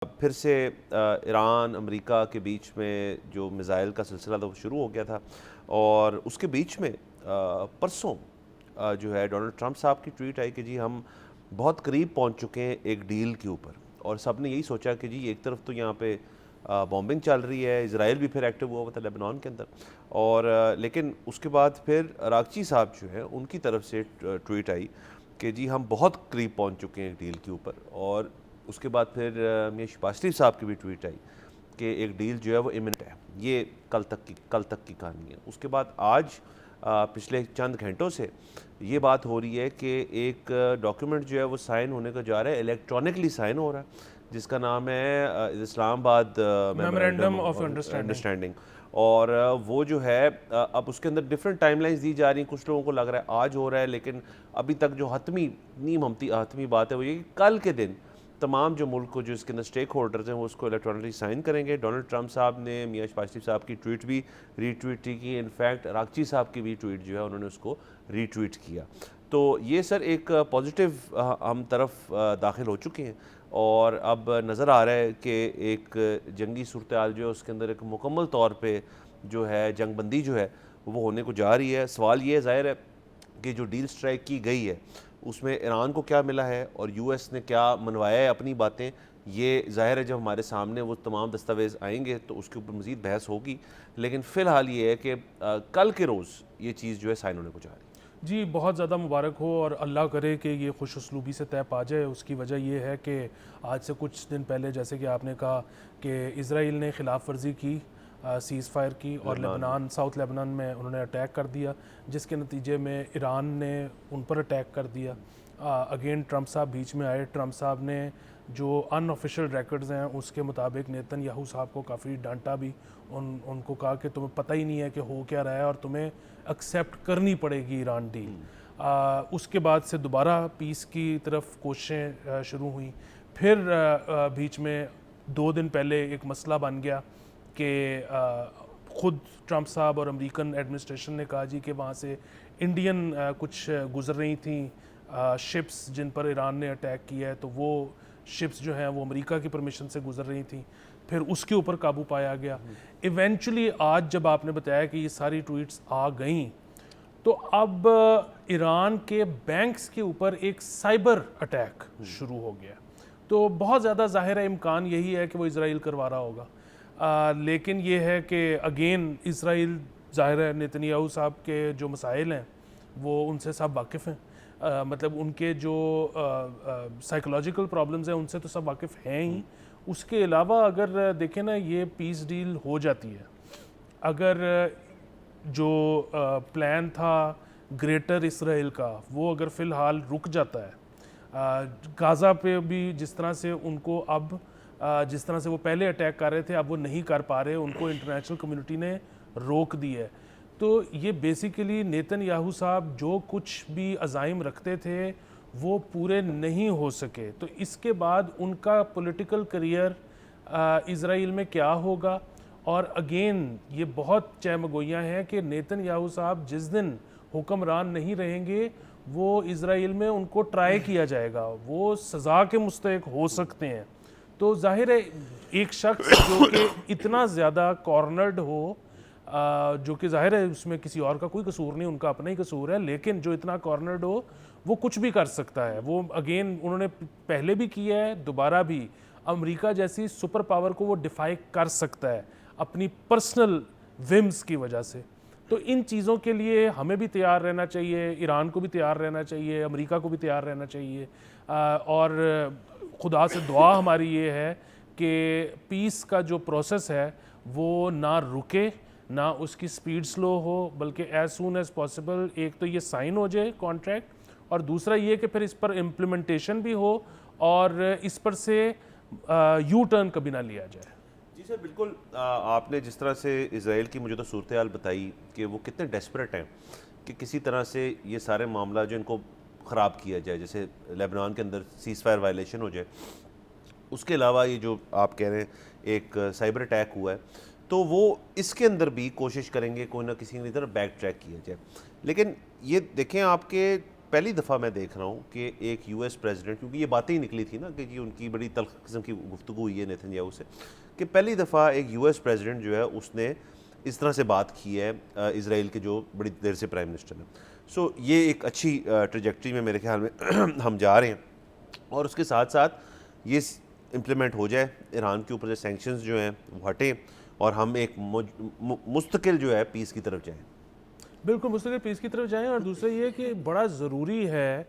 پھر سے ایران امریکہ کے بیچ میں جو میزائل کا سلسلہ تھا وہ شروع ہو گیا تھا، اور اس کے بیچ میں پرسوں جو ہے ڈونلڈ ٹرمپ صاحب کی ٹویٹ آئی کہ جی ہم بہت قریب پہنچ چکے ہیں ایک ڈیل کے اوپر، اور سب نے یہی سوچا کہ جی ایک طرف تو یہاں پہ بومبنگ چل رہی ہے، اسرائیل بھی پھر ایکٹیو ہوا تھا لیبنان کے اندر، اور لیکن اس کے بعد پھر راغچی صاحب جو ہے ان کی طرف سے ٹویٹ آئی کہ جی ہم بہت قریب پہنچ چکے ہیں ایک ڈیل کے اوپر، اور اس کے بعد پھر میاں شہباز شریف صاحب کی بھی ٹویٹ آئی کہ ایک ڈیل جو ہے وہ ایمنٹ ہے، یہ کل تک کی کہانی ہے۔ اس کے بعد آج پچھلے چند گھنٹوں سے یہ بات ہو رہی ہے کہ ایک ڈاکیومنٹ جو ہے وہ سائن ہونے کا جا رہا ہے، الیکٹرانکلی سائن ہو رہا ہے، جس کا نام ہے اسلام آباد memorandum memorandum of of understanding. Understanding, اور وہ جو ہے اب اس کے اندر ڈفرینٹ ٹائم لائنز دی جا رہی ہیں۔ کچھ لوگوں کو لگ رہا ہے آج ہو رہا ہے، لیکن ابھی تک جو حتمی بات ہے وہ یہ کہ کل کے دن تمام جو ملک کو جو اس کے اندر سٹیک ہولڈرز ہیں وہ اس کو الیکٹرانکلی سائن کریں گے۔ ڈونلڈ ٹرمپ صاحب نے میاں شہباز شریف صاحب کی ٹویٹ بھی ری ٹویٹ کی، انفیکٹ راغچی صاحب کی بھی ٹویٹ جو ہے انہوں نے اس کو ری ٹویٹ کیا۔ تو یہ سر ایک پازیٹیو ہم طرف داخل ہو چکے ہیں، اور اب نظر آ رہا ہے کہ ایک جنگی صورتحال جو ہے اس کے اندر ایک مکمل طور پہ جو ہے جنگ بندی جو ہے وہ ہونے کو جا رہی ہے۔ سوال یہ ظاہر ہے کہ جو ڈیل سٹرائک کی گئی ہے اس میں ایران کو کیا ملا ہے اور یو ایس نے کیا منوایا ہے اپنی باتیں، یہ ظاہر ہے جب ہمارے سامنے وہ تمام دستاویز آئیں گے تو اس کے اوپر مزید بحث ہوگی، لیکن فی الحال یہ ہے کہ کل کے روز یہ چیز جو ہے سائن ہونے کو جا رہی ہے۔ جی بہت زیادہ مبارک ہو، اور اللہ کرے کہ یہ خوش اسلوبی سے طے پا جائے۔ اس کی وجہ یہ ہے کہ آج سے کچھ دن پہلے جیسے کہ آپ نے کہا کہ اسرائیل نے خلاف ورزی کی سیز فائر کی، اور لبنان ساؤتھ لبنان میں انہوں نے اٹیک کر دیا، جس کے نتیجے میں ایران نے ان پر اٹیک کر دیا۔ اگین ٹرمپ صاحب بیچ میں آئے۔ ٹرمپ صاحب نے جو ان آفیشیل ریکارڈز ہیں اس کے مطابق نیتن یاہو صاحب کو کافی ڈانٹا بھی، ان کو کہا کہ تمہیں پتہ ہی نہیں ہے کہ ہو کیا رہا ہے اور تمہیں ایکسیپٹ کرنی پڑے گی ایران ڈیل۔ اس کے بعد سے دوبارہ پیس کی طرف کوششیں شروع ہوئیں۔ پھر بیچ میں 2 دن پہلے ایک مسئلہ بن گیا کہ خود ٹرمپ صاحب اور امریکن ایڈمنسٹریشن نے کہا جی کہ وہاں سے انڈین کچھ گزر رہی تھیں شپس جن پر ایران نے اٹیک کیا ہے، تو وہ شپس جو ہیں وہ امریکہ کی پرمیشن سے گزر رہی تھیں، پھر اس کے اوپر قابو پایا گیا۔ ایونچولی آج جب آپ نے بتایا کہ یہ ساری ٹویٹس آ گئیں تو اب ایران کے بینکس کے اوپر ایک سائبر اٹیک شروع ہو گیا، تو بہت زیادہ ظاہر ہے امکان یہی ہے کہ وہ اسرائیل کروا رہا ہوگا، لیکن یہ ہے کہ اگین اسرائیل ظاہر ہے نیتن یاہو صاحب کے جو مسائل ہیں وہ ان سے سب واقف ہیں، مطلب ان کے جو سائیکولوجیکل پرابلمز ہیں ان سے تو سب واقف ہیں ہی۔ اس کے علاوہ اگر دیکھیں نا، یہ پیس ڈیل ہو جاتی ہے، اگر جو پلان تھا گریٹر اسرائیل کا وہ اگر فی الحال رک جاتا ہے، غازہ پہ بھی جس طرح سے ان کو اب جس طرح سے وہ پہلے اٹیک کر رہے تھے اب وہ نہیں کر پا رہے، ان کو انٹرنیشنل کمیونٹی نے روک دی ہے، تو یہ بیسیکلی نیتن یاہو صاحب جو کچھ بھی عزائم رکھتے تھے وہ پورے نہیں ہو سکے، تو اس کے بعد ان کا پولیٹیکل کریئر اسرائیل میں کیا ہوگا۔ اور اگین یہ بہت چہمگوئیاں ہیں کہ نیتن یاہو صاحب جس دن حکمران نہیں رہیں گے وہ اسرائیل میں ان کو ٹرائی کیا جائے گا، وہ سزا کے مستحق ہو سکتے ہیں۔ تو ظاہر ہے ایک شخص جو کہ اتنا زیادہ کارنرڈ ہو، جو کہ ظاہر ہے اس میں کسی اور کا کوئی قصور نہیں، ان کا اپنا ہی قصور ہے، لیکن جو اتنا کارنرڈ ہو وہ کچھ بھی کر سکتا ہے۔ وہ اگین انہوں نے پہلے بھی کیا ہے، دوبارہ بھی امریکہ جیسی سپر پاور کو وہ ڈیفائی کر سکتا ہے اپنی پرسنل ومز کی وجہ سے۔ تو ان چیزوں کے لیے ہمیں بھی تیار رہنا چاہیے، ایران کو بھی تیار رہنا چاہیے، امریکہ کو بھی تیار رہنا چاہیے، اور خدا سے دعا ہماری یہ ہے کہ پیس کا جو پروسیس ہے وہ نہ رکے، نہ اس کی سپیڈ سلو ہو، بلکہ ایز سون ایز پاسبل ایک تو یہ سائن ہو جائے کانٹریکٹ، اور دوسرا یہ کہ پھر اس پر امپلیمنٹیشن بھی ہو اور اس پر سے یو ٹرن کبھی نہ لیا جائے۔ جی سر بالکل، آپ نے جس طرح سے اسرائیل کی مجھے تو صورتحال بتائی کہ وہ کتنے ڈیسپریٹ ہیں کہ کسی طرح سے یہ سارے معاملہ جو ان کو خراب کیا جائے، جیسے لیبنان کے اندر سیز فائر وائلیشن ہو جائے، اس کے علاوہ یہ جو آپ کہہ رہے ہیں ایک سائبر اٹیک ہوا ہے، تو وہ اس کے اندر بھی کوشش کریں گے کوئی نہ کسی کی طرف بیک ٹریک کیا جائے۔ لیکن یہ دیکھیں آپ کے پہلی دفعہ میں دیکھ رہا ہوں کہ ایک یو ایس پریزیڈنٹ, کیونکہ یہ باتیں ہی نکلی تھی نا کہ ان کی بڑی تلخ قسم کی گفتگو ہوئی ہے نیتن یاہو سے, کہ پہلی دفعہ ایک یو ایس پریزیڈنٹ جو ہے اس نے اس طرح سے بات کی ہے اسرائیل کے جو بڑی دیر سے پرائم منسٹر ہیں. سو یہ ایک اچھی ٹریجیکٹری میں میرے خیال میں ہم جا رہے ہیں, اور اس کے ساتھ ساتھ یہ امپلیمنٹ ہو جائے, ایران کے اوپر جو سینکشنز جو ہیں وہ ہٹیں, اور ہم ایک مستقل جو ہے پیس کی طرف جائیں. بالکل مستقل پیس کی طرف جائیں. اور دوسرا یہ کہ بڑا ضروری ہے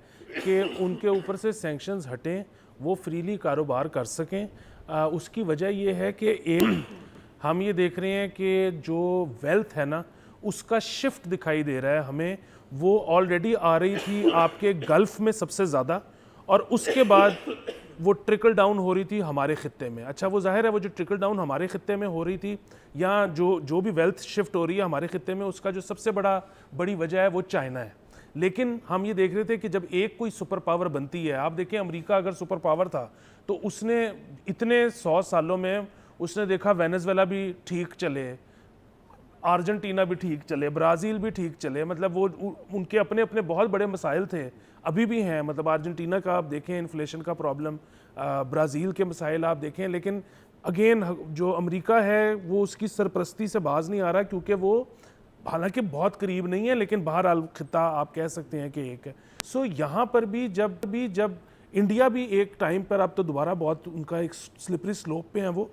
کہ ان کے اوپر سے سینکشنز ہٹیں, وہ فریلی کاروبار کر سکیں. اس کی وجہ یہ ہے کہ ایک ہم یہ دیکھ رہے ہیں کہ جو ویلتھ ہے نا اس کا شفٹ دکھائی دے رہا ہے ہمیں. وہ آلریڈی آ رہی تھی آپ کے گلف میں سب سے زیادہ, اور اس کے بعد وہ ٹرکل ڈاؤن ہو رہی تھی ہمارے خطے میں. اچھا وہ ظاہر ہے وہ جو ٹرکل ڈاؤن ہمارے خطے میں ہو رہی تھی یا جو بھی ویلتھ شفٹ ہو رہی ہے ہمارے خطے میں, اس کا جو سب سے بڑی وجہ ہے وہ چائنا ہے. لیکن ہم یہ دیکھ رہے تھے کہ جب ایک کوئی سپر پاور بنتی ہے, آپ دیکھیں امریکہ اگر سپر پاور تھا تو اس نے اتنے 100 سالوں میں اس نے دیکھا وینزویلا بھی ٹھیک چلے, ارجنٹینا بھی ٹھیک چلے, برازیل بھی ٹھیک چلے. مطلب وہ ان کے اپنے اپنے بہت بڑے مسائل تھے, ابھی بھی ہیں. مطلب ارجنٹینا کا آپ دیکھیں انفلیشن کا پرابلم, برازیل کے مسائل آپ دیکھیں. لیکن اگین جو امریکہ ہے وہ اس کی سرپرستی سے باز نہیں آ رہا, کیونکہ وہ حالانکہ بہت قریب نہیں ہے لیکن بہرحال خطہ آپ کہہ سکتے ہیں کہ ایک ہے. سو یہاں پر بھی جب انڈیا بھی ایک ٹائم پر, اب تو دوبارہ بہت ان کا ایک سلپری سلوپ پہ ہیں وہ,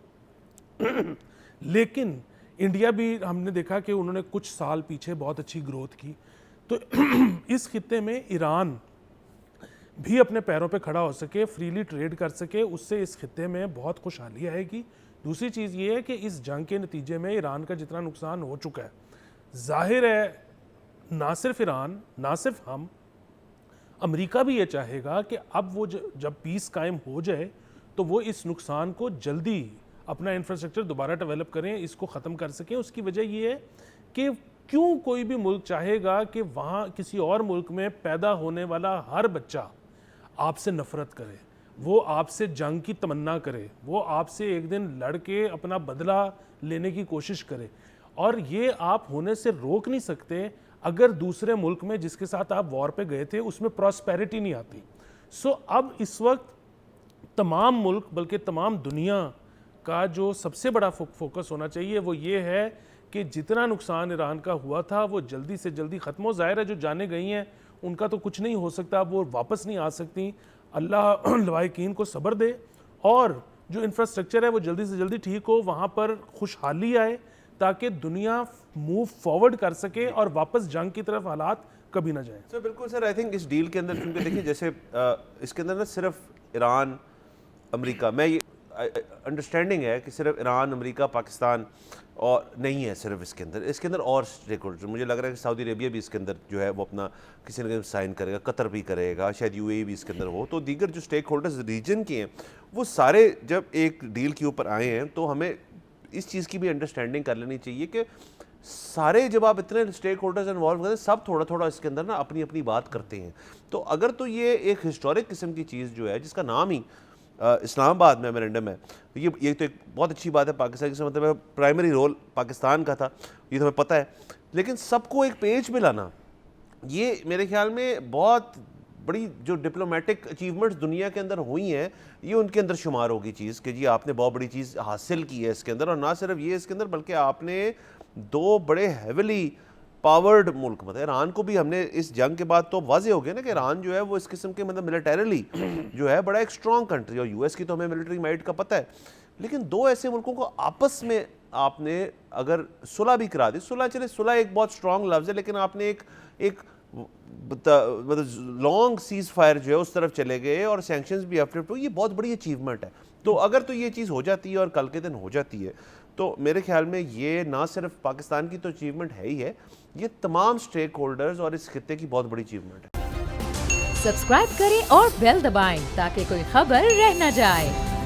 لیکن انڈیا بھی ہم نے دیکھا کہ انہوں نے کچھ سال پیچھے بہت اچھی گروتھ کی. تو اس خطے میں ایران بھی اپنے پیروں پہ کھڑا ہو سکے, فریلی ٹریڈ کر سکے, اس سے اس خطے میں بہت خوشحالی آئے گی. دوسری چیز یہ ہے کہ اس جنگ کے نتیجے میں ایران کا جتنا نقصان ہو چکا ہے, ظاہر ہے نہ صرف ایران نہ صرف ہم, امریکہ بھی یہ چاہے گا کہ اب وہ جب پیس قائم ہو جائے تو وہ اس نقصان کو جلدی اپنا انفراسٹرکچر دوبارہ ڈیولپ کریں, اس کو ختم کر سکیں. اس کی وجہ یہ ہے کہ کیوں کوئی بھی ملک چاہے گا کہ وہاں کسی اور ملک میں پیدا ہونے والا ہر بچہ آپ سے نفرت کرے, وہ آپ سے جنگ کی تمنا کرے, وہ آپ سے ایک دن لڑ کے اپنا بدلہ لینے کی کوشش کرے. اور یہ آپ ہونے سے روک نہیں سکتے اگر دوسرے ملک میں جس کے ساتھ آپ وار پہ گئے تھے اس میں پراسپیرٹی نہیں آتی. سو اب اس وقت تمام ملک بلکہ تمام دنیا کا جو سب سے بڑا فوکس ہونا چاہیے وہ یہ ہے کہ جتنا نقصان ایران کا ہوا تھا وہ جلدی سے جلدی ختم ہو. ظاہر ہے جو جانے گئی ہیں ان کا تو کچھ نہیں ہو سکتا, وہ واپس نہیں آ سکتی. اللہ لواحقین کو صبر دے, اور جو انفراسٹرکچر ہے وہ جلدی سے جلدی ٹھیک ہو, وہاں پر خوشحالی آئے تاکہ دنیا موو فارورڈ کر سکے اور واپس جنگ کی طرف حالات کبھی نہ جائیں. سر بالکل سر, آئی تھنک اس ڈیل کے اندر کیونکہ دیکھیں جیسے اس کے اندر نا صرف ایران امریکہ, میں یہ انڈرسٹینڈنگ ہے کہ صرف ایران امریکہ پاکستان اور نہیں ہے صرف اس کے اندر اور اسٹیک ہولڈر. مجھے لگ رہا ہے کہ سعودی عربیہ بھی اس کے اندر جو ہے وہ اپنا کسی نہ کسی سائن کرے گا, قطر بھی کرے گا, شاید یو اے ای بھی اس کے اندر ہو. تو دیگر جو اسٹیک ہولڈرز ریجن کے ہیں وہ سارے جب ایک ڈیل کے اوپر آئے ہیں تو ہمیں اس چیز کی بھی انڈرسٹینڈنگ کر لینی چاہیے کہ سارے جب آپ اتنے اسٹیک ہولڈرز انوالو کرتے ہیں سب تھوڑا تھوڑا اس کے اندر نا اپنی اپنی بات کرتے ہیں. تو اگر تو یہ ایک ہسٹورک قسم کی چیز جو ہے جس کا نام ہی اسلام آباد میمورنڈم ہے, یہ تو ایک بہت اچھی بات ہے. پاکستان سے مطلب پرائمری رول پاکستان کا تھا, یہ تو ہمیں پتہ ہے, لیکن سب کو ایک پیج پہ لانا یہ میرے خیال میں بہت بڑی جو ڈپلومیٹک اچیومنٹس دنیا کے اندر ہوئی ہیں یہ ان کے اندر شمار ہوگی چیز کہ جی آپ نے بہت بڑی چیز حاصل کی ہے اس کے اندر. اور نہ صرف یہ اس کے اندر بلکہ آپ نے دو بڑے ہیویلی پاورڈ ملک, مطلب ایران کو بھی ہم نے اس جنگ کے بعد تو واضح ہو گیا نا کہ ایران جو ہے وہ اس قسم کے مطلب ملیٹریلی جو ہے بڑا ایک اسٹرانگ کنٹری, اور یو ایس کی تو ہمیں ملٹری مائٹ کا پتہ ہے, لیکن دو ایسے ملکوں کو آپس میں آپ نے اگر صلح بھی کرا دی, صلح ایک بہت اسٹرانگ لفظ ہے, لیکن آپ نے ایک مطلب لانگ سیز فائر جو ہے اس طرف چلے گئے اور سینکشنز بھی افٹر, یہ بہت بڑی اچیومنٹ ہے. تو اگر تو یہ چیز ہو جاتی ہے اور کل کے دن ہو جاتی ہے تو میرے خیال میں یہ نہ صرف پاکستان کی تو اچیومنٹ ہے ہی ہے, یہ تمام اسٹیک ہولڈرز اور اس خطے کی بہت بڑی اچیومنٹ ہے. سبسکرائب کریں اور بیل دبائیں تاکہ کوئی خبر رہ نہ جائے.